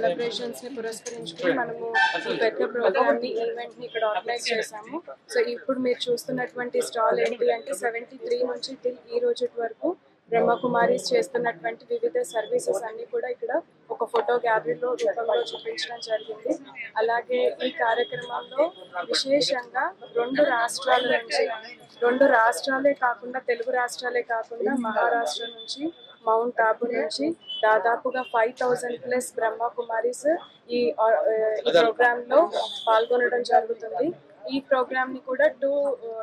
Celebrations ని పురస్కరించుకుని మనము ఈ పెద్ద ప్రోగ్రామ్ ని ఈవెంట్ ని ఇక్కడ ఆర్గనైజ్ చేసాము. సో ఇప్పుడు మీరు చూస్తున్నటువంటి స్టాల్ ఏంటి అంటే 73 నుంచి ఈ రోజు వరకు బ్రహ్మకుమారీస్ చేస్తున్నటువంటి వివిధ సర్వీసెస్ అన్ని కూడా ఇక్కడ ఒక ఫోటో గ్యాలరీలో రూపంలో చూపించడం జరిగింది. అలాగే ఈ కార్యక్రమంలో విశేషంగా రెండు రాష్ట్రాలే కాకుండా తెలుగు రాష్ట్రాలే కాకుండా మహారాష్ట్ర నుంచి మౌంట్ ఆబు నుంచి దాదాపుగా 5000+ బ్రహ్మకుమారీస్ ఈ ప్రోగ్రామ్ లో పాల్గొనడం జరుగుతుంది. ఈ ప్రోగ్రామ్ ని కూడా 2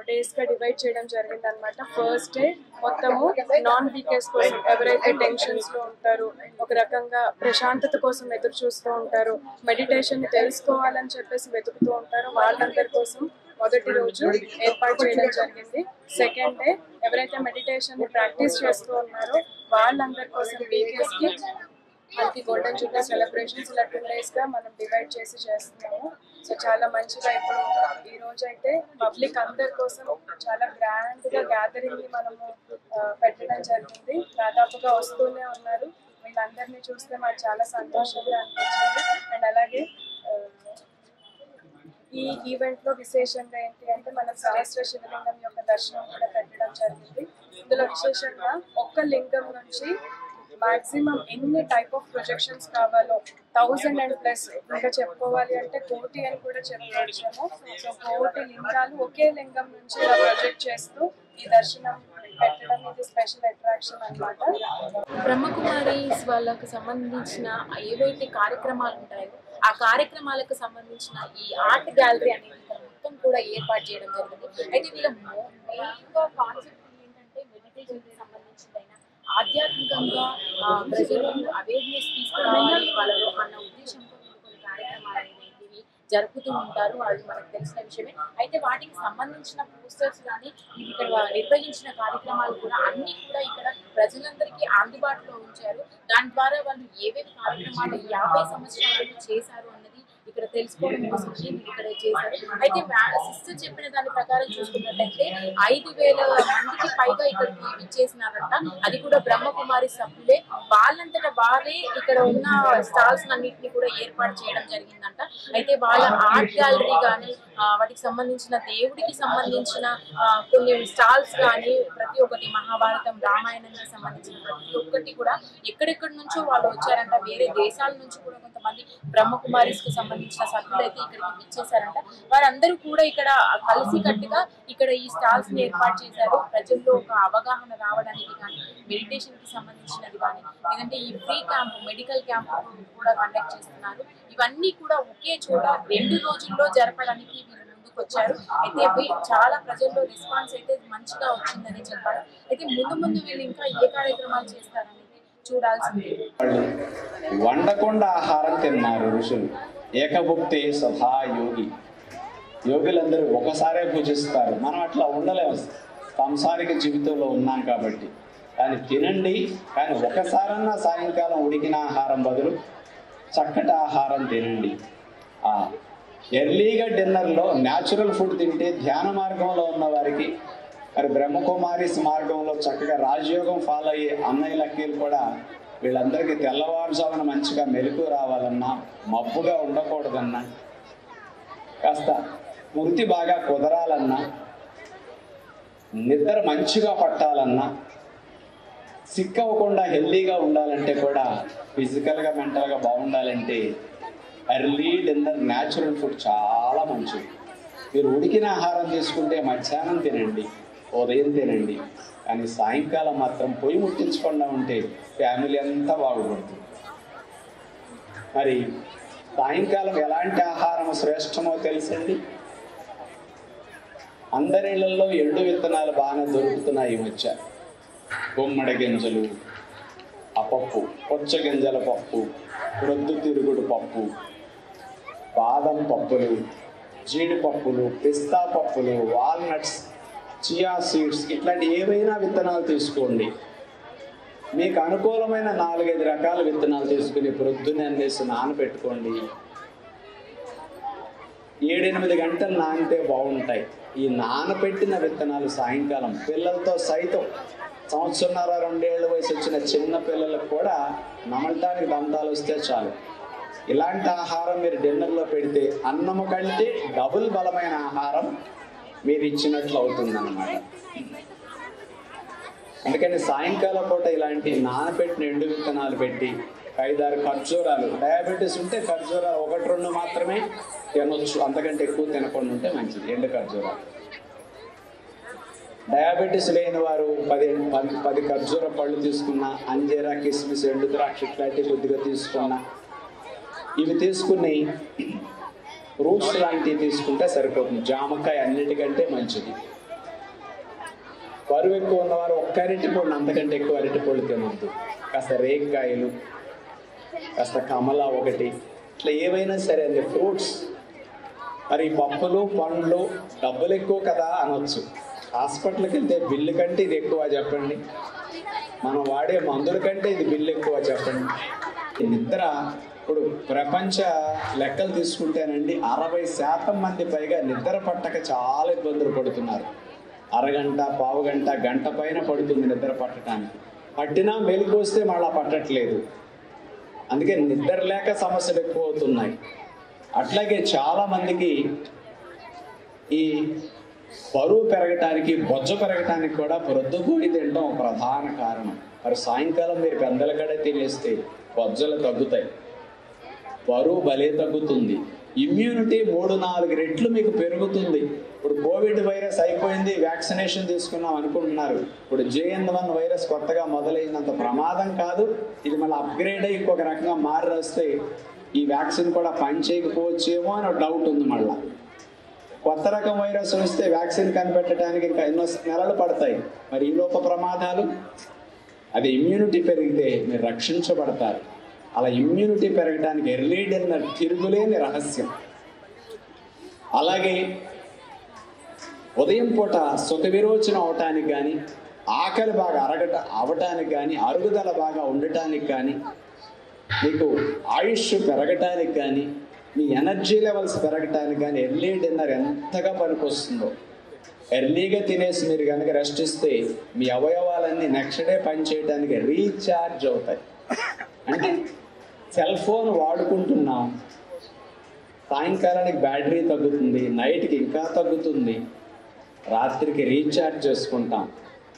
days గా డివైడ్ చేయడం జరిగింది అనమాట. ఫస్ట్ డే మొత్తము నాన్ వీకర్స్ కోసం, ఎవరైతే టెన్షన్స్ లో ఉంటారో, ఒక రకంగా ప్రశాంతత కోసం ఎదురు చూస్తూ ఉంటారో, మెడిటేషన్ ని తెలుసుకోవాలని చెప్పేసి వెతుకుతూ ఉంటారో వాళ్ళందరి కోసం మొదటి రోజు ఏర్పాటు చేయడం జరిగింది. సెకండ్ డే ఎవరైతే మెడిటేషన్ ని ప్రాక్టీస్ చేస్తూ ఉన్నారో వాళ్ళందరి కోసం వీకర్స్ కి మనకి గోల్డెన్ జూబ్లీ సెలబ్రేషన్స్ ఇలా 2 days గా మనం డివైడ్ చేసి చేస్తున్నాము. సో చాలా మంచిగా ఇప్పుడు ఈ రోజు అయితే పబ్లిక్ అందరి కోసం చాలా గ్రాండ్ గా గ్యాదరింగ్ ని మనము పెట్టడం జరిగింది. దాదాపుగా వస్తూనే ఉన్నారు. వీళ్ళందరినీ చూస్తే మాకు చాలా సంతోషంగా అనిపించింది. అండ్ అలాగే ఈ ఈవెంట్ లో విశేషంగా ఏంటి అంటే మన సహస్ర శివలింగం యొక్క దర్శనం కూడా పెట్టడం జరిగింది. ఇందులో విశేషంగా ఒక్క లింగం నుంచి మాక్సిమం ఎన్ని టైప్ ఆఫ్ ప్రొజెక్షన్స్ కావాలో 1000+ ఇంకా చెప్పుకోవాలి అంటే 1,000,000 అని కూడా చెప్పుకోవచ్చాము. సో 1,000,000 లింగాలు ఒకే లింగం నుంచి ఇలా ప్రొజెక్ట్ చేస్తూ ఈ దర్శనం పెట్టడం ఇది స్పెషల్ అట్రాక్షన్ అన్నమాట. బ్రహ్మకుమారీస్ వాళ్ళకు సంబంధించిన ఏవైతే కార్యక్రమాలు ఉంటాయో ఆ కార్యక్రమాలకు సంబంధించిన ఈ ఆర్ట్ గ్యాలరీ అనేది మొత్తం కూడా ఏర్పాటు చేయడం జరిగింది. అయితే వీళ్ళ మెయిన్గా కాన్సెప్ట్ ఏంటంటే మెడిటేషన్కి సంబంధించిందైనా ఆధ్యాత్మికంగా ప్రజలు అవేర్నెస్ తీసుకురావాలి వాళ్ళలో అన్న ఉద్దేశంతో కొన్ని కార్యక్రమాలు అనేవి జరుపుతూ ఉంటారు. అది మనకు తెలిసిన విషయమే. అయితే వాటికి సంబంధించిన పోస్టర్స్ కానీ ఇక్కడ నిర్వహించిన కార్యక్రమాలు కూడా అన్ని కూడా ఇక్కడ ప్రజలందరికీ అందుబాటులో ఉంచారు. దాని ద్వారా వాళ్ళు ఏవేవి కార్యక్రమాలు 50 సంవత్సరాలు చేశారు అన్నది ఇక్కడ తెలుసుకోవడం కోసం ఇక్కడ చేశారు. అయితే సిస్టర్ చెప్పిన దాని ప్రకారం చూసుకున్నట్టయితే 5,000 మందికి పైగా ఇక్కడికి విచ్చేసినారంట. అది కూడా బ్రహ్మకుమారి సభ్యులే వాళ్ళంతటా వారే ఇక్కడ ఉన్న స్టాల్స్ అన్నింటినీ కూడా ఏర్పాటు చేయడం జరిగిందంట. అయితే వాళ్ళ ఆర్ట్ గ్యాలరీ కానీ వాటికి సంబంధించిన దేవుడికి సంబంధించిన కొన్ని స్టాల్స్ కానీ ప్రతి ఒక్కటి మహాభారతం రామాయణానికి సంబంధించిన ప్రతి ఒక్కటి కూడా ఎక్కడెక్కడి నుంచో వాళ్ళు వచ్చారంట. వేరే దేశాల నుంచి కూడా కొంతమంది బ్రహ్మకుమారీస్ కి సంబంధించిన సభ్యులు అయితే ఇక్కడికి విచ్చేసారంట. వారందరూ కూడా ఇక్కడ కలిసి కట్టుగా ఇక్కడ ఈ స్టాల్స్ ని ఏర్పాటు చేశారు. ప్రజల్లో ఒక అవగాహన రావడానికి కానీ మెడిటేషన్ కి సంబంధించినది కానీ లేదంటే ఈ ఫ్రీ క్యాంప్ మెడికల్ క్యాంప్ కూడా కండక్ట్ చేస్తున్నారు. ఇవన్నీ కూడా ఒకే చోట 2 రోజుల్లో జరపడానికి వీళ్ళు ముందుకు వచ్చారు. అయితే చాలా ప్రజల్లో రెస్పాన్స్ అయితే మంచిగా వచ్చిందని చెప్పారు. అయితే ముందు వీళ్ళు ఇంకా ఏ కార్యక్రమాలు చేస్తారనేది చూడాల్సిందే. వండకుండా ఆహారం తిన్నారు ఋషులు. ఏకభుక్తి సదా యోగి. యోగులందరూ ఒకసారే పూజిస్తారు. మనం అట్లా ఉండలేము. సంసారిక జీవితంలో ఉన్నాం కాబట్టి దాన్ని తినండి. కానీ ఒకసారన్నా సాయంకాలం ఉడికిన ఆహారం బదులు చక్కటి ఆహారం తినండి. ఎర్లీగా డిన్నర్లో న్యాచురల్ ఫుడ్ తింటే ధ్యాన మార్గంలో ఉన్న వారికి, మరి బ్రహ్మకుమారీస్ మార్గంలో చక్కగా రాజయోగం ఫాలో అయ్యే అన్నయ్య లక్కీలు కూడా వీళ్ళందరికీ తెల్లవారుజామున మంచిగా మెలకు రావాలన్నా, మబ్బుగా ఉండకూడదన్నా, కాస్త స్మృతి బాగా కుదరాలన్నా, నిద్ర మంచిగా పట్టాలన్నా, సిక్ అవ్వకుండా హెల్దీగా ఉండాలంటే కూడా ఫిజికల్గా మెంటల్గా బాగుండాలంటే ఎర్లీ డిన్నర్ న్యాచురల్ ఫుడ్ చాలా మంచిది. మీరు ఉడికిన ఆహారం తీసుకుంటే మధ్యాహ్నం తినండి, ఉదయం తినండి. కానీ సాయంకాలం మాత్రం పొయ్యి ముట్టించకుండా ఉంటే ఫ్యామిలీ అంతా బాగుపడుతుంది. మరి సాయంకాలం ఎలాంటి ఆహారం శ్రేష్టమో తెలుసండి. అందరిళ్లలో ఎండు విత్తనాలు బాగానే దొరుకుతున్నాయి ఈ మధ్య. గుమ్మడి గింజలు, పప్పు, పొచ్చ గింజల పప్పు, ప్రొద్దుతిరుగుడు పప్పు, బాదం పప్పులు, జీడిపప్పులు, పిస్తా పప్పులు, వాల్నట్స్, చియా సీడ్స్, ఇట్లాంటి ఏవైనా విత్తనాలు తీసుకోండి. మీకు అనుకూలమైన 4-5 రకాల విత్తనాలు తీసుకుని ప్రొద్దునే అన్నేసి నానబెట్టుకోండి. 7-8 గంటలు నానితే బాగుంటాయి. ఈ నానబెట్టిన విత్తనాలు సాయంకాలం పిల్లలతో సైతం 1.5-2 ఏళ్ల వయసు వచ్చిన చిన్న పిల్లలకు కూడా నమలటానికి దంతాలు వస్తే చాలు. ఇలాంటి ఆహారం మీరు డిన్నర్లో పెడితే అన్నము కంటే డబుల్ బలమైన ఆహారం మీరు ఇచ్చినట్లు అవుతుందన్నమాట. అందుకని సాయంకాలం పూట ఇలాంటి నానబెట్టిన ఎండు విత్తనాలు పెట్టి 5-6 ఖర్జూరాలు, డయాబెటీస్ ఉంటే ఖర్జూరాలు 1-2 మాత్రమే తినొచ్చు, అంతకంటే ఎక్కువ తినకుండా ఉంటే మంచిది. ఎండు ఖర్జూరాలు. డయాబెటీస్ లేని వారు 10 ఖర్జూర పళ్ళు తీసుకున్న, అంజీరా, కిస్మిస్, ఎండు ద్రాక్ష ఇట్లాంటివి కొద్దిగా తీసుకున్న, ఇవి తీసుకుని ఫ్రూట్స్ లాంటివి తీసుకుంటే సరిపోతుంది. జామకాయ అన్నిటికంటే మంచిది. బరువు ఎక్కువ ఉన్నవారు 1 అరటిపళ్ళు, అంతకంటే ఎక్కువ అరటిపళ్ళు తినొద్దు. కాస్త రేగికాయలు, కాస్త కమలా 1, ఇట్లా ఏవైనా సరే అండి ఫ్రూట్స్. మరి పప్పులు పండ్లు డబ్బులు ఎక్కువ కదా అనొచ్చు. హాస్పిటల్కి వెళ్తే బిల్లు కంటే ఇది ఎక్కువ చెప్పండి, మనం వాడే మందుల కంటే ఇది బిల్లు ఎక్కువ చెప్పండి. నిద్ర ఇప్పుడు ప్రపంచ లెక్కలు తీసుకుంటేనండి 60% మంది పైగా నిద్ర పట్టక చాలా ఇబ్బందులు పడుతున్నారు. అరగంట, పావుగంట, గంట పైన పడుతుంది నిద్ర పట్టడానికి. పట్టినా మెలకు వస్తే మళ్ళా పట్టట్లేదు. అందుకే నిద్ర లేక సమస్యలు ఎక్కువ అవుతున్నాయి. అట్లాగే చాలా మందికి ఈ బరువు పెరగటానికి, బొజ్జ పెరగటానికి కూడా ప్రొద్దుపోయి తినడం ఒక ప్రధాన కారణం. మరి సాయంకాలం మీరు పెందల కడే తినేస్తే బొజ్జలు తగ్గుతాయి, బరువు భలే తగ్గుతుంది, ఇమ్యూనిటీ 3-4 రెట్లు మీకు పెరుగుతుంది. ఇప్పుడు కోవిడ్ వైరస్ అయిపోయింది, వ్యాక్సినేషన్ తీసుకున్నాం అనుకుంటున్నారు. ఇప్పుడు JN1 వైరస్ కొత్తగా మొదలైనంత ప్రమాదం కాదు. ఇది మళ్ళీ అప్గ్రేడ్ అయ్యి ఇంకొక రకంగా మారి వస్తే ఈ వ్యాక్సిన్ కూడా పనిచేయకపోవచ్చేమో అని డౌట్ ఉంది. మళ్ళీ కొత్త రకం వైరస్ వస్తే వ్యాక్సిన్ కనిపెట్టడానికి ఇంకా ఎన్నో నెలలు పడతాయి. మరి ఈలోప ప్రమాదాలు. అది ఇమ్యూనిటీ పెరిగితే మీరు రక్షించబడతారు. అలా ఇమ్యూనిటీ పెరగడానికి ఎర్లీ డిన్నర్ తిరుగులేని రహస్యం. అలాగే ఉదయం పూట సుఖ విరోచనం అవటానికి కానీ, ఆకలి బాగా అవటానికి కానీ, అరుగుదల బాగా ఉండటానికి కానీ, మీకు ఆయుష్ పెరగటానికి కానీ, మీ ఎనర్జీ లెవెల్స్ పెరగటానికి కానీ ఎర్లీ డిన్నర్ ఎంతగా పనికొస్తుందో. ఎర్లీగా తినేసి మీరు కనుక రెస్ట్ ఇస్తే మీ అవయవాలన్నీ నెక్స్ట్ డే పనిచేయడానికి రీఛార్జ్ అవుతాయి. అంటే సెల్ ఫోన్ వాడుకుంటున్నాం, సాయంకాలానికి బ్యాటరీ తగ్గుతుంది, నైట్కి ఇంకా తగ్గుతుంది, రాత్రికి రీఛార్జ్ చేసుకుంటాం,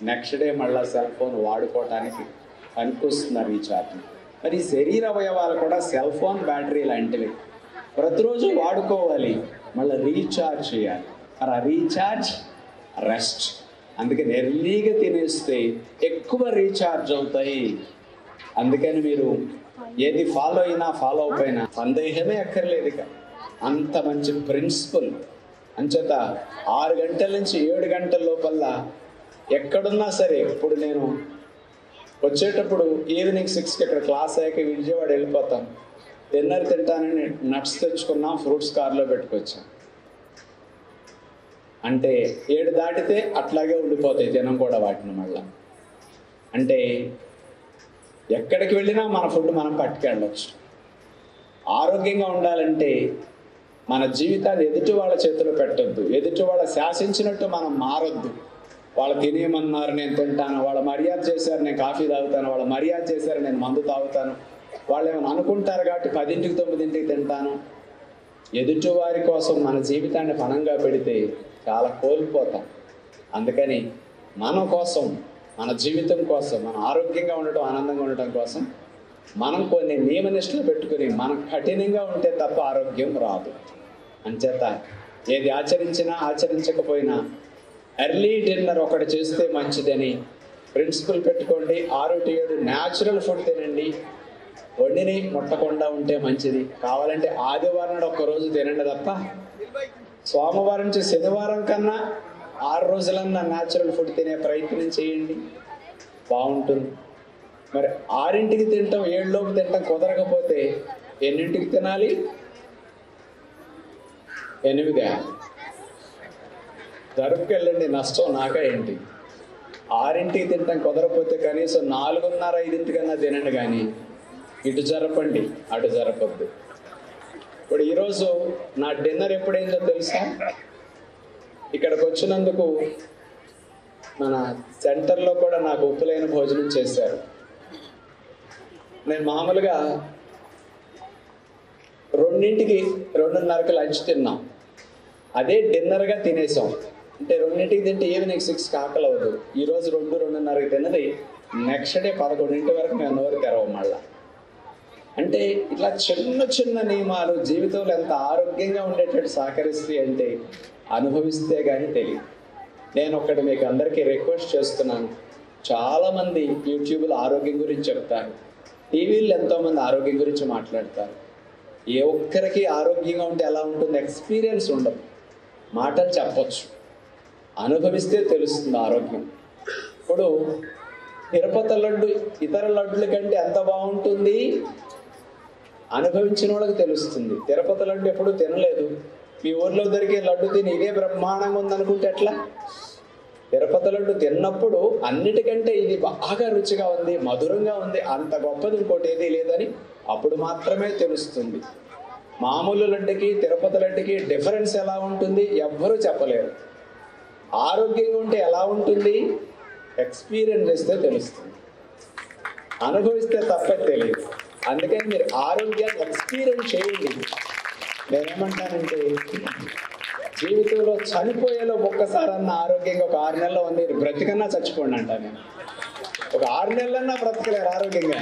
నెక్స్ట్ డే మళ్ళీ సెల్ ఫోన్ వాడుకోవటానికి పనికొస్తుంది రీఛార్జ్. మరి శరీర అవయవాలు కూడా సెల్ ఫోన్ బ్యాటరీ లాంటివి, ప్రతిరోజు వాడుకోవాలి, మళ్ళీ రీఛార్జ్ చేయాలి. మరి ఆ రీఛార్జ్ రెస్ట్. అందుకని ఎర్లీగా తినేస్తే ఎక్కువ రీఛార్జ్ అవుతాయి. అందుకని మీరు ఏది ఫాలో అయినా ఫాలో అయిపోయినా సందేహమే అక్కర్లేదు. ఇక అంత మంచి ప్రిన్సిపల్. అంచేత 6 గంటల నుంచి 7 గంటల లోపల ఎక్కడున్నా సరే, ఇప్పుడు నేను వచ్చేటప్పుడు ఈవినింగ్ 6కి ఇక్కడ క్లాస్ అయ్యాక విజయవాడ వెళ్ళిపోతాను. డిన్నర్ తింటానని నట్స్ తెచ్చుకున్నాం, ఫ్రూట్స్ కార్లో పెట్టుకొచ్చాం. అంటే 7 దాటితే అట్లాగే ఉండిపోతాయి, తినం కూడా వాటిని మళ్ళా. అంటే ఎక్కడికి వెళ్ళినా మన ఫుడ్ మనం పట్టుకెళ్ళవచ్చు. ఆరోగ్యంగా ఉండాలంటే మన జీవితాన్ని ఎదుటి వాళ్ళ చేతిలో పెట్టొద్దు, ఎదుటి వాళ్ళ శాసించినట్టు మనం మారొద్దు. వాళ్ళు తినేయమన్నారు నేను తింటాను, వాళ్ళు మర్యాద చేశారు నేను కాఫీ తాగుతాను, వాళ్ళు మర్యాద చేశారు నేను మందు తాగుతాను, వాళ్ళు ఏమైనా అనుకుంటారు కాబట్టి 10ంటికి 9ంటికి తింటాను. ఎదుటి వారి కోసం మన జీవితాన్ని పణంగా పెడితే చాలా కోల్పోతాం. అందుకని మన కోసం, మన జీవితం కోసం, మన ఆరోగ్యంగా ఉండటం, ఆనందంగా ఉండటం కోసం మనం కొన్ని నియమనిష్టలు పెట్టుకుని మనం కఠినంగా ఉంటే తప్ప ఆరోగ్యం రాదు. అంచేత ఏది ఆచరించినా ఆచరించకపోయినా ఎర్లీ డిన్నర్ ఒకటి చేస్తే మంచిదని ప్రిన్సిపల్ పెట్టుకోండి. 6 to 7 న్యాచురల్ ఫుడ్ తినండి. వండిని ముట్టకుండా ఉంటే మంచిది. కావాలంటే ఆదివారం నాడు 1 రోజు తినండి తప్ప, సోమవారం నుంచి శనివారం కన్నా 6 రోజులన్నా న్యాచురల్ ఫుడ్ తినే ప్రయత్నం చేయండి, బాగుంటుంది. మరి 6ంటికి తింటాం, 7లోపు తింటాం కుదరకపోతే ఎన్నింటికి తినాలి? 8. జరుపుకెళ్ళండి, నష్టం నాకా ఏంటి? 6ంటికి తింటాం కుదరకపోతే కనీసం 4:30, 5ంటికన్నా తినండి, కానీ ఇటు జరపండి అటు జరపద్దు. ఇప్పుడు ఈరోజు నా డిన్నర్ ఎప్పుడైందో తెలుసా? ఇక్కడికి వచ్చినందుకు మన సెంటర్లో కూడా నాకు ఉప్పులేని భోజనం చేశారు. నేను మామూలుగా 2ంటికి 2:30కి లంచ్ తిన్నాం, అదే డిన్నర్గా తినేసాం. అంటే 2ంటికి తింటే ఈవినింగ్ 6కి ఆకలి అవ్వదు. ఈరోజు 2:30కి తిన్నది నెక్స్ట్ డే 11 వరకు మేము నోరు తెరవం మళ్ళా. అంటే ఇట్లా చిన్న చిన్న నియమాలు జీవితంలో ఎంత ఆరోగ్యంగా ఉండేటట్టు సహకరిస్తాయి అంటే అనుభవిస్తే కానీ తెలియదు. నేను ఒక్కటి మీకు అందరికీ రిక్వెస్ట్ చేస్తున్నాను. చాలామంది యూట్యూబ్లో ఆరోగ్యం గురించి చెప్తారు, టీవీలో ఎంతోమంది ఆరోగ్యం గురించి మాట్లాడతారు. ఏ ఒక్కరికి ఆరోగ్యంగా ఉంటే ఎలా ఉంటుంది ఎక్స్పీరియన్స్ ఉండదు. మాటలు చెప్పొచ్చు, అనుభవిస్తే తెలుస్తుంది ఆరోగ్యం. ఇప్పుడు తిరుపతి లడ్డు ఇతర లడ్డుల కంటే ఎంత బాగుంటుంది అనుభవించిన వాళ్ళకి తెలుస్తుంది. తిరుపతి లడ్డు ఎప్పుడు తినలేదు, మీ ఊర్లో దొరికే లడ్డు తిని ఇదే బ్రహ్మాండంగా ఉందనుకుంటే ఎట్లా? తిరుపతి లడ్డు తిన్నప్పుడు అన్నిటికంటే ఇది బాగా రుచిగా ఉంది, మధురంగా ఉంది, అంత గొప్పది ఇంకోటి ఏదీ లేదని అప్పుడు మాత్రమే తెలుస్తుంది. మామూలు లడ్డుకి తిరుపతి లడ్డుకి డిఫరెన్స్ ఎలా ఉంటుంది ఎవ్వరూ చెప్పలేరు. ఆరోగ్యంగా ఉంటే ఎలా ఉంటుంది ఎక్స్పీరియన్స్ చేస్తే తెలుస్తుంది, అనుభవిస్తే తప్పే తెలియదు. అందుకని మీరు ఆరోగ్యాన్ని ఎక్స్పీరియన్స్ చేయండి. నేనేమంటానంటే జీవితంలో చనిపోయేలో ఒక్కసారన్నా ఆరోగ్యంగా ఒక 6 నెలల్లో ఉంది బ్రతికన్నా చచ్చిపోండి అంట. నేను ఒక 6 నెలలన్నా బ్రతకలేరు ఆరోగ్యంగా.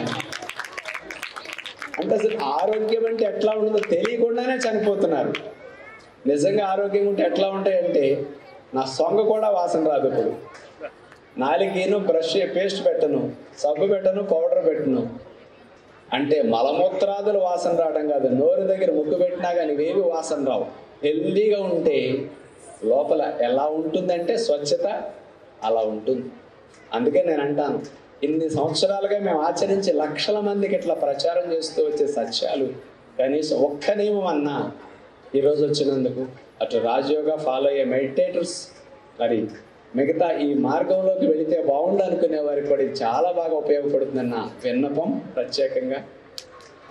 అంటే అసలు ఆరోగ్యం అంటే ఎట్లా ఉంటుందో తెలియకుండానే చనిపోతున్నారు. నిజంగా ఆరోగ్యం ఉంటే ఎట్లా ఉంటాయంటే నా సొంగ కూడా వాసన రాదు. ఇప్పుడు నాలుగేను బ్రష్ పేస్ట్ పెట్టను, సబ్బు పెట్టను, పౌడర్ పెట్టను. అంటే మలమూత్రాదులు వాసన రావడం కాదు, నోరు దగ్గర ముక్కు పెట్టినా కానీ ఇవేవి వాసన రావు. హెల్దీగా ఉంటే లోపల ఎలా ఉంటుందంటే స్వచ్ఛత అలా ఉంటుంది. అందుకే నేను అంటాను, ఇన్ని సంవత్సరాలుగా మేము ఆచరించి లక్షల మందికి ఇట్లా ప్రచారం చేస్తూ వచ్చే సత్యాలు కనీసం ఒక్క నియమం అన్నా ఈరోజు వచ్చినందుకు అటు రాజయోగా ఫాలో అయ్యే మెడిటేటర్స్, మరి మిగతా ఈ మార్గంలోకి వెళితే బాగుండు అనుకునే వారికి కూడా ఇది చాలా బాగా ఉపయోగపడుతుందన్న విన్నపం ప్రత్యేకంగా.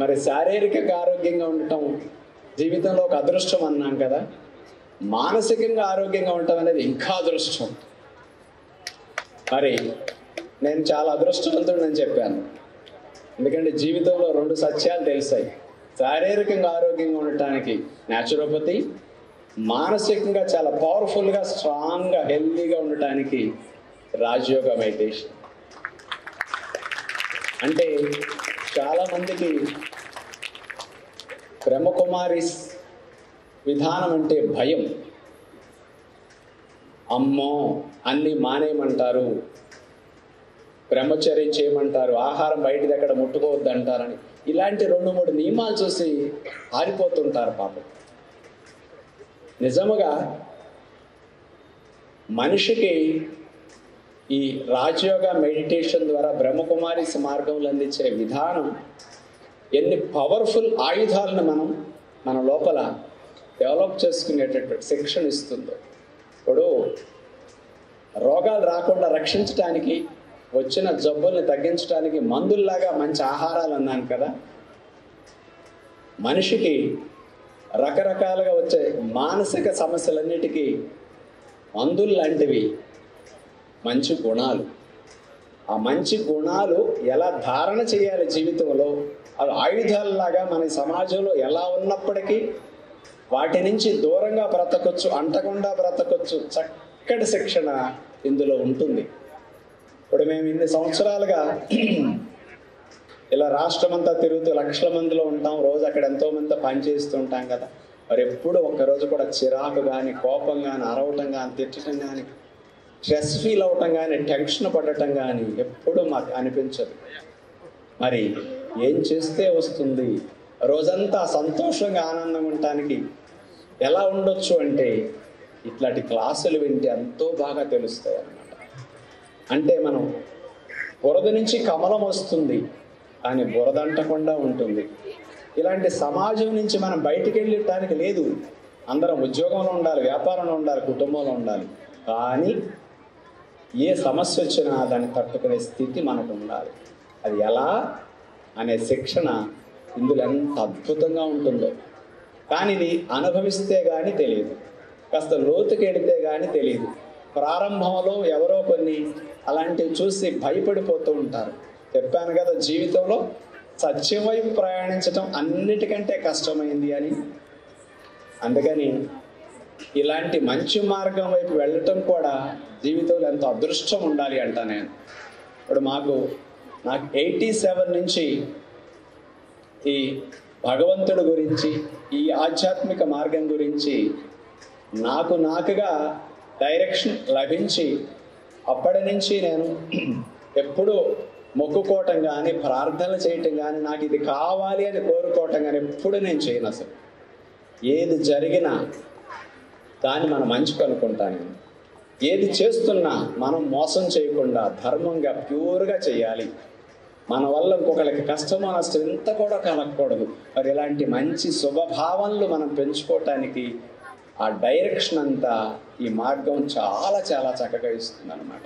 మరి శారీరకంగా ఆరోగ్యంగా ఉండటం జీవితంలో ఒక అదృష్టం అన్నాం కదా, మానసికంగా ఆరోగ్యంగా ఉండటం అనేది ఇంకా అదృష్టం. మరి నేను చాలా అదృష్టవంతుడని చెప్పాను, ఎందుకంటే జీవితంలో 2 సత్యాలు తెలిసాయి. శారీరకంగా ఆరోగ్యంగా ఉండటానికి న్యాచురోపతి, మానసికంగా చాలా పవర్ఫుల్గా స్ట్రాంగ్గా హెల్తీగా ఉండటానికి రాజయోగా మెడిటేషన్. అంటే చాలామందికి బ్రహ్మకుమారీస్ విధానం అంటే భయం. అమ్మో అన్నీ మానేయమంటారు, బ్రహ్మచర్యం చేయమంటారు, ఆహారం బయటిది ఎక్కడ ముట్టుకోవద్దు అంటారని ఇలాంటి 2-3 నియమాలు చూసి ఆరిపోతుంటారు పాపం. నిజముగా మనిషికి ఈ రాజయోగా మెడిటేషన్ ద్వారా బ్రహ్మకుమారీస్ మార్గంలో అందించే విధానం ఎన్ని పవర్ఫుల్ ఆయుధాలను మన లోపల డెవలప్ చేసుకునేటటువంటి శిక్షణ ఇస్తుందో. ఇప్పుడు రోగాలు రాకుండా రక్షించడానికి, వచ్చిన జబ్బుల్ని తగ్గించడానికి మందుల్లాగా మంచి ఆహారాలు అన్నాను కదా. మనిషికి రకరకాలుగా వచ్చే మానసిక సమస్యలన్నిటికీ మందులు లాంటివి మంచి గుణాలు. ఆ మంచి గుణాలు ఎలా ధారణ చేయాలి జీవితంలో, అవి ఆయుధాలలాగా మన సమాజంలో ఎలా ఉన్నప్పటికీ వాటి నుంచి దూరంగా బ్రతకొచ్చు, అంటకుండా బ్రతకొచ్చు. చక్కటి శిక్షణ ఇందులో ఉంటుంది. ఇప్పుడు మేము ఇన్ని సంవత్సరాలుగా ఇలా రాష్ట్రం అంతా తిరుగుతూ లక్షల మందిలో ఉంటాం, రోజు అక్కడ ఎంతో మంది పనిచేస్తూ ఉంటాం కదా. మరి ఎప్పుడు ఒక్కరోజు కూడా చిరాకు కానీ, కోపం కానీ, అరవటం కానీ, తిట్టడం కానీ, స్ట్రెస్ ఫీల్ అవటం కానీ, టెన్షన్ పడటం కానీ ఎప్పుడు మాకు అనిపించదు. మరి ఏం చేస్తే వస్తుంది? రోజంతా సంతోషంగా ఆనందంగా ఉండటానికి ఎలా ఉండొచ్చు అంటే ఇట్లాంటి క్లాసులు వింటే ఎంతో బాగా తెలుస్తాయి అన్నమాట. అంటే మనం బురద నుంచి కమలం వస్తుంది కానీ బురద అంటకుండా ఉంటుంది. ఇలాంటి సమాజం నుంచి మనం బయటికి వెళ్ళటానికి లేదు. అందరం ఉద్యోగంలో ఉండాలి, వ్యాపారంలో ఉండాలి, కుటుంబంలో ఉండాలి. కానీ ఏ సమస్య వచ్చినా దాన్ని తట్టుకునే స్థితి మనకు ఉండాలి. అది ఎలా అనే శిక్షణ ఇందులో ఎంత అద్భుతంగా ఉంటుందో. కానీ ఇది అనుభవిస్తే కానీ తెలియదు, కాస్త లోతుకి వెడితే కానీ తెలియదు. ప్రారంభంలో ఎవరో కొన్ని అలాంటివి చూసి భయపడిపోతూ ఉంటారు. చెప్పాను కదా, జీవితంలో సత్యం వైపు ప్రయాణించటం అన్నిటికంటే కష్టమైంది అని. అందుకని ఇలాంటి మంచి మార్గం వైపు వెళ్ళటం కూడా జీవితంలో ఎంతో అదృష్టం ఉండాలి అంట నేను. ఇప్పుడు నాకు 87 నుంచి ఈ భగవంతుడి గురించి, ఈ ఆధ్యాత్మిక మార్గం గురించి నాకుగా డైరెక్షన్ లభించి అప్పటి నుంచి నేను ఎప్పుడూ మొక్కుకోవటం కానీ, ప్రార్థనలు చేయటం కానీ, నాకు ఇది కావాలి అని కోరుకోవటం కానీ ఎప్పుడు నేను చేయను. అసలు ఏది జరిగినా దాన్ని మనం మంచిగా అనుకుంటాను. ఏది చేస్తున్నా మనం మోసం చేయకుండా ధర్మంగా ప్యూర్గా చేయాలి. మన వల్ల ఇంకొకరికి కష్టమో నష్టం ఇంత కూడా కలగకూడదు. మరి ఇలాంటి మంచి శుభభావనలు మనం పెంచుకోవటానికి ఆ డైరెక్షన్ అంతా ఈ మార్గం చాలా చాలా చక్కగా ఇస్తుంది అన్నమాట.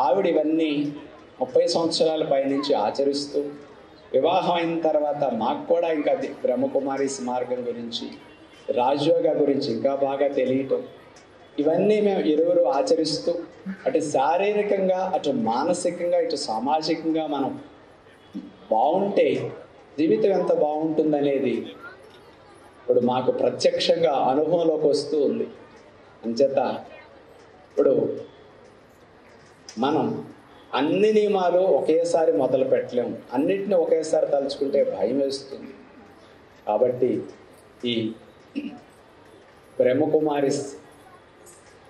ఆవిడ ఇవన్నీ 30 సంవత్సరాల పైనుంచి ఆచరిస్తూ వివాహం అయిన తర్వాత మాకు కూడా ఇంకా బ్రహ్మకుమారీస్ మార్గం గురించి, రాజయోగ గురించి ఇంకా బాగా తెలియటం, ఇవన్నీ మేము ఇరువురు ఆచరిస్తూ అటు శారీరకంగా, అటు మానసికంగా, ఇటు సామాజికంగా మనం బాగుంటే జీవితం ఎంత బాగుంటుందనేది ఇప్పుడు మాకు ప్రత్యక్షంగా అనుభవంలోకి వస్తూ ఉంది. అంచేత ఇప్పుడు మనం అన్ని నియమాలు ఒకేసారి మొదలు పెట్టలేము, అన్నిటిని ఒకేసారి తలుచుకుంటే భయం వేస్తుంది. కాబట్టి ఈ బ్రహ్మకుమారీస్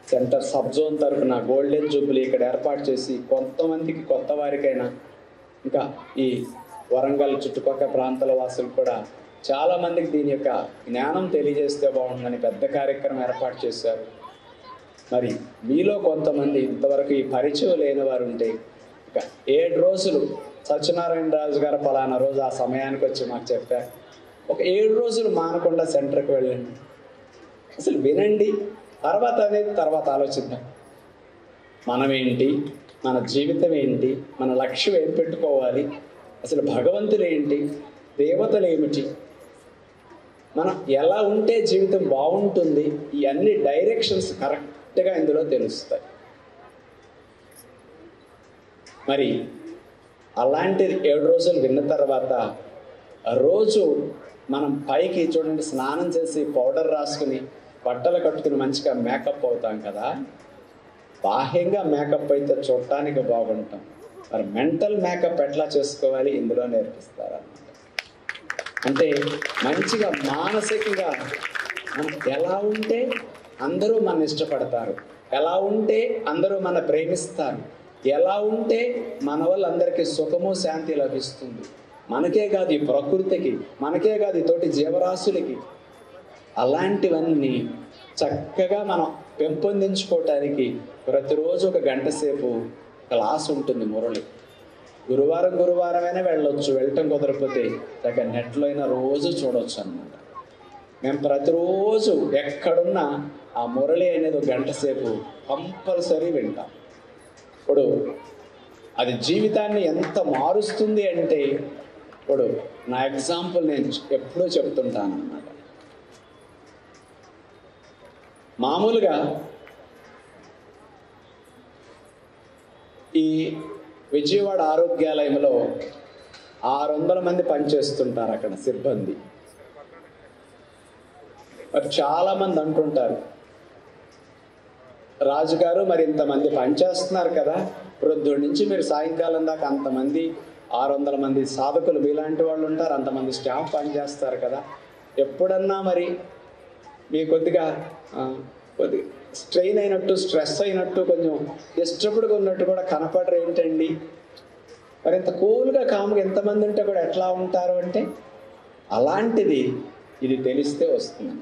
సెంటర్ సబ్ జోన్ తరఫున గోల్డెన్ జూబ్లీ ఇక్కడ ఏర్పాటు చేసి కొంతమందికి, కొత్త వారికైనా, ఇంకా ఈ వరంగల్ చుట్టుపక్కల ప్రాంతాల వాసులు కూడా చాలామందికి దీని యొక్క జ్ఞానం తెలియజేస్తే బాగుంటుందని పెద్ద కార్యక్రమం ఏర్పాటు చేశారు. మరి మీలో కొంతమంది ఇంతవరకు ఈ పరిచయం లేని వారు ఉంటే ఇక 7 రోజులు సత్యనారాయణ రాజు గారు పలానా రోజు ఆ సమయానికి వచ్చి మాకు చెప్పారు. ఒక 7 రోజులు మానకుండా సెంటర్కి వెళ్ళండి, అసలు వినండి, తర్వాత ఆలోచిద్దాం. మనమేంటి, మన జీవితం ఏంటి, మన లక్ష్యం ఏం పెట్టుకోవాలి, అసలు భగవంతుడు ఏంటి, దేవతలు ఏమిటి, మనం ఎలా ఉంటే జీవితం బాగుంటుంది, ఈ అన్ని డైరెక్షన్స్ కరెక్ట్గా ఇందులో తెలుస్తాయి. మరి అలాంటి 7 రోజులు విన్న తర్వాత రోజు మనం పైకి చూడండి, స్నానం చేసి పౌడర్ రాసుకుని బట్టలు కట్టుకుని మంచిగా మేకప్ అవుతాం కదా. బాహ్యంగా మేకప్ అయితే చూడటానికి బాగుంటాం, మరి మెంటల్ మేకప్ ఎట్లా చేసుకోవాలి ఇందులో నేర్పిస్తారన్నమాట. అంటే మంచిగా మానసికంగా మనం ఎలా ఉంటే అందరూ మన ఇష్టపడతారు, ఎలా ఉంటే అందరూ మన ప్రేమిస్తారు, ఎలా ఉంటే మన వల్ల అందరికీ సుఖము శాంతి లభిస్తుంది. మనకే కాదు, ఈ ప్రకృతికి, మనకే కాదు, ఈ తోటి జీవరాశులకి. అలాంటివన్నీ చక్కగా మనం పెంపొందించుకోవటానికి ప్రతిరోజు 1 గంట సేపు క్లాస్ ఉంటుంది మురళి. గురువారమైనా వెళ్ళొచ్చు, వెళ్ళటం కుదరకపోతే చక్కగా నెట్లో అయినా రోజు చూడవచ్చు అన్నమాట. మేము ప్రతిరోజు ఎక్కడున్నా ఆ మురళి అనేది 1 గంట సేపు కంపల్సరీ వింటాం. ఇప్పుడు అది జీవితాన్ని ఎంత మారుస్తుంది అంటే, ఇప్పుడు నా ఎగ్జాంపుల్ నేను ఎప్పుడూ చెప్తుంటాను అన్నమాట. మామూలుగా ఈ విజయవాడ ఆరోగ్యాలయంలో 600 మంది పనిచేస్తుంటారు అక్కడ సిబ్బంది. మరి చాలామంది అంటుంటారు, రాజుగారు మరి ఇంతమంది పనిచేస్తున్నారు కదా, ప్రొద్దుడి నుంచి మీరు సాయంకాలం దాకా అంతమంది 600 మంది సాధకులు మీలాంటి వాళ్ళు ఉంటారు, అంతమంది స్టాఫ్ పనిచేస్తారు కదా, ఎప్పుడన్నా మరి మీ కొద్దిగా స్ట్రెయిన్ అయినట్టు, స్ట్రెస్ అయినట్టు, కొంచెం డిస్టర్బ్డ్గా ఉన్నట్టు కూడా కనపడరు ఏంటండి? మరి ఇంత కూల్గా కామ్గా ఎంతమంది ఉంటే కూడా ఎట్లా ఉంటారు అంటే, అలాంటిది ఇది తెలిస్తే వస్తుంది.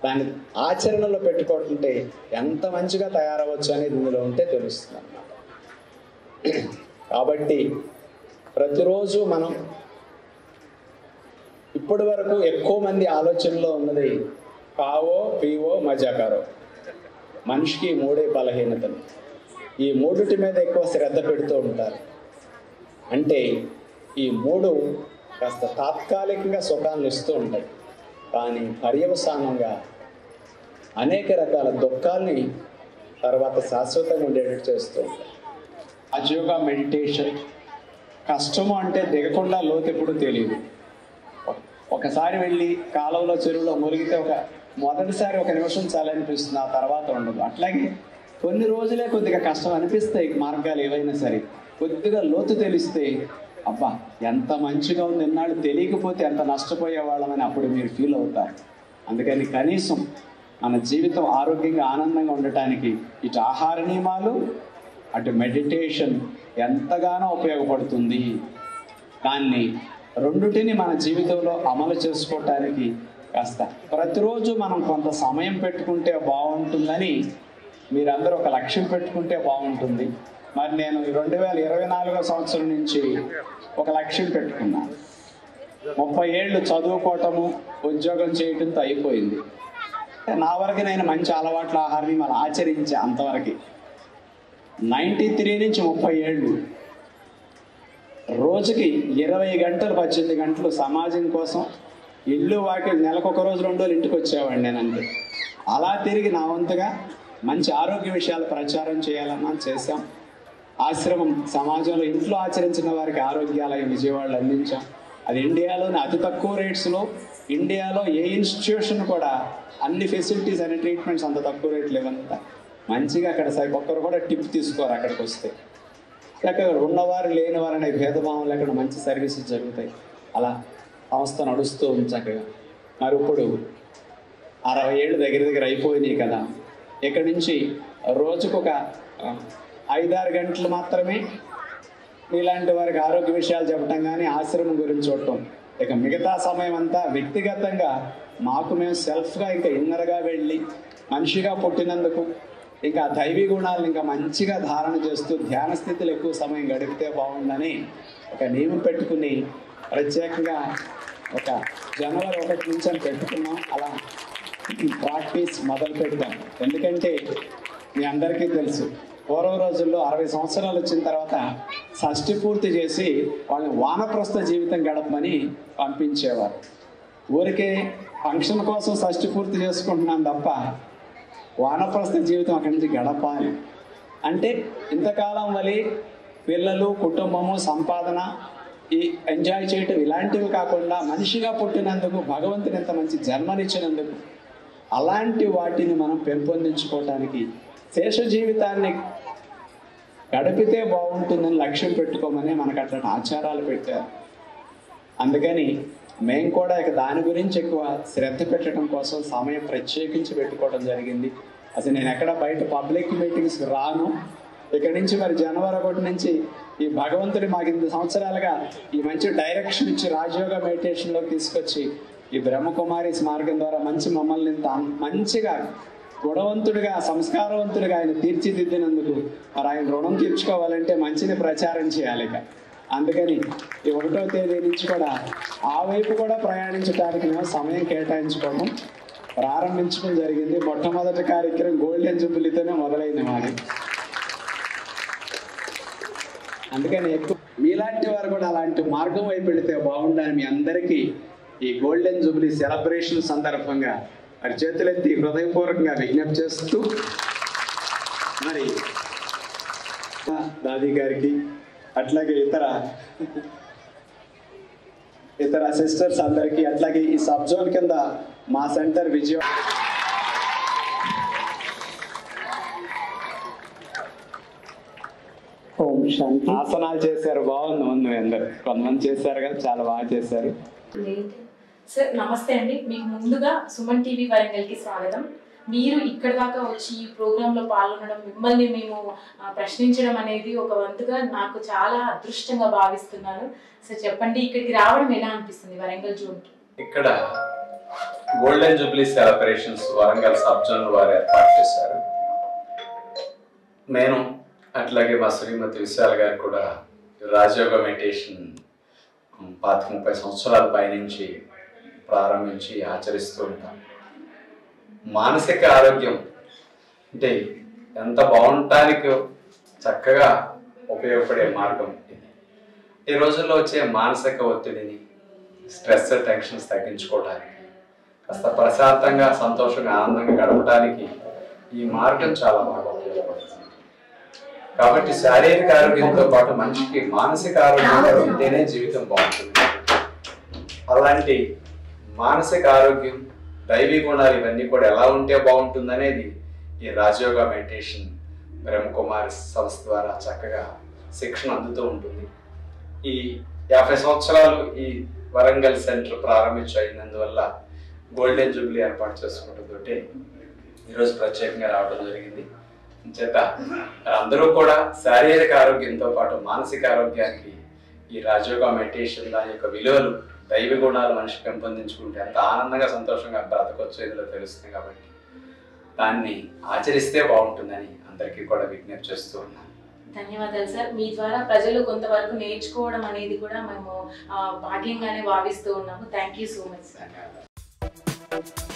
దాన్ని ఆచరణలో పెట్టుకుంటే ఎంత మంచిగా తయారవచ్చు అనేది ఇందులో ఉంటే తెలుస్తుంది అన్నమాట. కాబట్టి ప్రతిరోజు మనం ఇప్పటి వరకు ఎక్కువ మంది ఆలోచనలో ఉన్నది కావో పీవో మజాకారో. మనిషికి 3 బలహీనతలు, ఈ 3 మీద ఎక్కువ శ్రద్ధ పెడుతూ ఉంటారు. అంటే ఈ 3 కాస్త తాత్కాలికంగా సుఖాలను ఇస్తూ ఉంటాయి, కానీ పర్యవసానంగా అనేక రకాల దుఃఖాల్ని తర్వాత శాశ్వతంగా ఉండేటట్టు చేస్తూ ఉంటాయి. రాజయోగ మెడిటేషన్ కష్టము అంటే దిగకుండా లోతు ఎప్పుడు తెలియదు. ఒకసారి వెళ్ళి కాలువలో చెరువులో మునిగితే మొదటిసారి 1 నిమిషం చాలా అనిపిస్తుంది, ఆ తర్వాత ఉండదు. అట్లాగే కొన్ని రోజులే కొద్దిగా కష్టం అనిపిస్తాయి మార్గాలు ఏవైనా సరే. కొద్దిగా లోతు తెలిస్తే అబ్బా ఎంత మంచిగా ఉంది, ఎన్నాళ్ళు తెలియకపోతే ఎంత నష్టపోయే వాళ్ళమని అప్పుడు మీరు ఫీల్ అవుతారు. అందుకని కనీసం మన జీవితం ఆరోగ్యంగా ఆనందంగా ఉండటానికి ఇటు ఆహార నియమాలు అటు మెడిటేషన్ ఎంతగానో ఉపయోగపడుతుంది. దాన్ని రెండుటిని మన జీవితంలో అమలు చేసుకోవటానికి కాస్త ప్రతిరోజు మనం కొంత సమయం పెట్టుకుంటే బాగుంటుందని మీరందరూ ఒక లక్ష్యం పెట్టుకుంటే బాగుంటుంది. మరి నేను 2024 సంవత్సరం నుంచి ఒక లక్ష్యం పెట్టుకున్నాను. 30 ఏళ్ళు చదువుకోవటము ఉద్యోగం చేయటంతో అయిపోయింది. నా వరకు నేను మంచి అలవాట్ల ఆహారాన్ని మనం ఆచరించే అంతవరకు 93 నుంచి 30 ఏళ్ళు రోజుకి 20 గంటలు 18 గంటలు సమాజం కోసం ఇల్లు వాకి నెలకు 1 రోజు 2 రోజులు ఇంటికి వచ్చేవాడిని నేను. అంతే అలా తిరిగి నా వంతుగా మంచి ఆరోగ్య విషయాలు ప్రచారం చేయాలన్నా చేశాం. ఆశ్రమం సమాజంలో ఇంట్లో ఆచరించిన వారికి ఆరోగ్యాలయం విజయవాడలో అందించాం. అది ఇండియాలోని అతి తక్కువ రేట్స్లో, ఇండియాలో ఏ ఇన్స్టిట్యూషన్ కూడా అన్ని ఫెసిలిటీస్ అన్ని ట్రీట్మెంట్స్ అంత తక్కువ రేట్లు ఇవ్వంతా మంచిగా అక్కడ ఒక్కరు కూడా టిప్ తీసుకోరు. అక్కడికి వస్తే చక్కగా ఉన్నవారు లేనివారు అనే భేదభావం లేకుండా మంచి సర్వీసెస్ జరుగుతాయి. అలా సంస్థ నడుస్తూ ఉంది చక్కగా. మరి ఇప్పుడు 60 ఏళ్ళు దగ్గర అయిపోయినాయి కదా. ఇక్కడి నుంచి రోజుకు ఒక 5-6 గంటలు మాత్రమే ఇలాంటి వారికి ఆరోగ్య విషయాలు చెప్పటం కానీ ఆశ్రమం గురించి చూడటం. ఇక మిగతా సమయం అంతా వ్యక్తిగతంగా మాకు మేము సెల్ఫ్గా ఇంకా ఇన్నర్గా వెళ్ళి మనిషిగా పుట్టినందుకు ఇంకా దైవీ గుణాలను ఇంకా మంచిగా ధారణ చేస్తూ ధ్యాన స్థితిలో ఎక్కువ సమయం గడిపితే బాగుందని ఒక నియమం పెట్టుకుని ప్రత్యేకంగా ఒక జనవరి 1 నుంచి అని పెట్టుకున్నాం. అలా ప్రాక్టీస్ మొదలు పెట్టాం. ఎందుకంటే మీ అందరికీ తెలుసు పూర్వ రోజుల్లో 60 సంవత్సరాలు వచ్చిన తర్వాత షష్ఠి పూర్తి చేసి వాళ్ళని వానప్రస్థ జీవితం గడపమని పంపించేవారు. ఊరికే ఫంక్షన్ కోసం షష్ఠి పూర్తి చేసుకుంటున్నాం తప్ప వానప్రస్థ జీవితం అక్కడి నుంచి గడపాలి అంటే ఇంతకాలం వలి పిల్లలు కుటుంబము సంపాదన ఈ ఎంజాయ్ చేయటం ఇలాంటివి కాకుండా మనిషిగా పుట్టినందుకు భగవంతుని ఎంత మంచి జన్మనిచ్చినందుకు అలాంటి వాటిని మనం పెంపొందించుకోవటానికి శేష జీవితాన్ని గడిపితే బాగుంటుందని లక్ష్యం పెట్టుకోమని మనకు అట్లాంటి ఆచారాలు పెట్టారు. అందుకని మేము కూడా ఇక దాని గురించి ఎక్కువ శ్రద్ధ పెట్టడం కోసం సమయం ప్రత్యేకించి పెట్టుకోవడం జరిగింది. అసలు నేను ఎక్కడ బయట పబ్లిక్ మీటింగ్స్ రాను. ఇక్కడి నుంచి మరి జనవరి 1 నుంచి ఈ భగవంతుడి మాకు 8 సంవత్సరాలుగా ఈ మంచి డైరెక్షన్ ఇచ్చి రాజయోగ మెడిటేషన్లోకి తీసుకొచ్చి ఈ బ్రహ్మకుమారీస్ మార్గం ద్వారా మమ్మల్ని ఇంత మంచిగా గుణవంతుడిగా సంస్కారవంతుడిగా ఆయన తీర్చిదిద్దినందుకు మరి ఆయన రుణం తీర్చుకోవాలంటే మంచిని ప్రచారం చేయాలి. అందుకని ఈ 1వ తేదీ నుంచి కూడా ఆ వైపు కూడా ప్రయాణించడానికి మేము సమయం కేటాయించుకోవడం ప్రారంభించడం జరిగింది. మొట్టమొదటి కార్యక్రమం గోల్డెన్ జూబిలీతోనే మొదలైంది మాది. అందుకని ఎక్కువ మీలాంటి వారు కూడా అలాంటి మార్గం వైపు వెళితే బాగుండని మీ అందరికీ ఈ గోల్డెన్ జూబిలీ సెలబ్రేషన్ సందర్భంగా మరి చేతులెత్తి హృదయపూర్వకంగా విజ్ఞప్తి చేస్తూ మరి దాది గారికి అట్లాగే ఇతర సిస్టర్స్ అందరికీ అట్లాగే ఈ సబ్ జోన్ కింద మా సెంటర్ విజయవాడ ఆసనాలు చేశారు. బాగుంది అందరు కొంతమంది చేశారు కదా, చాలా బాగా చేశారు. సార్ నమస్తే అండి. మీకు ముందుగా సుమన్ టీవీ వరంగల్కి స్వాగతం. మీరు ఇక్కడ దాకా వచ్చి ఈ ప్రోగ్రాంలో పాల్గొనడం, మిమ్మల్ని మేము ప్రశ్నించడం అనేది ఒక వంతుగా నాకు చాలా అదృష్టంగా భావిస్తున్నాను. సార్ చెప్పండి, ఇక్కడికి రావడం ఎలా అనిపిస్తుంది వరంగల్ జోన్కి? ఇక్కడ golden Jubilee celebrations Warangal sub zone వారు ఏర్పాటు చేశారు. నేను అట్లాగే మా శ్రీమతి విశాల్ గారు కూడా రాజయోగ మెడిటేషన్ 30 సంవత్సరాల పైనుంచి ప్రారంభించి ఆచరిస్తూ ఉంటాం. మానసిక ఆరోగ్యం అంటే ఎంత బాగుంటానికి చక్కగా ఉపయోగపడే మార్గం ఇది. ఈ రోజుల్లో వచ్చే మానసిక ఒత్తిడిని, స్ట్రెస్, టెన్షన్స్ తగ్గించుకోవడానికి, కాస్త ప్రశాంతంగా సంతోషంగా ఆనందంగా గడపడానికి ఈ మార్గం చాలా బాగా ఉపయోగపడుతుంది. కాబట్టి శారీరక ఆరోగ్యంతో పాటు మనిషికి మానసిక ఆరోగ్యం కూడా ఉంటేనే జీవితం బాగుంటుంది. అలాంటి మానసిక ఆరోగ్యం, దైవీ గుణాలు ఇవన్నీ కూడా ఎలా ఉంటే బాగుంటుంది అనేది ఈ రాజయోగ మెడిటేషన్ బ్రహ్మకుమారి సంస్థ ద్వారా చక్కగా శిక్షణ అందుతూ ఉంటుంది. ఈ 50 సంవత్సరాలు ఈ వరంగల్ సెంటర్ ప్రారంభించినందువల్ల గోల్డెన్ జూబ్లీ ఏర్పాటు చేసుకోవడంతో ఈరోజు ప్రత్యేకంగా రావడం జరిగింది. చేత అందరూ కూడా శారీరక ఆరోగ్యంతో పాటు మానసిక ఆరోగ్యానికి ఈ రాజయోగ మెడిటేషన్ దాని యొక్క విలువలు, దైవ గుణాలు మనిషి పెంపొందించుకుంటే ఎంత ఆనందంగా సంతోషంగా బ్రతకొచ్చు ఇందులో తెలుస్తుంది. కాబట్టి దాన్ని ఆచరిస్తే బాగుంటుందని అందరికీ కూడా విజ్ఞప్తి చేస్తూ ఉన్నాను. ధన్యవాదాలు సార్. మీ ద్వారా ప్రజలు కొంతవరకు నేర్చుకోవడం అనేది కూడా మేము భాగ్యంగానే భావిస్తూ ఉన్నాము. Thank you so much. ధన్యవాదాలు.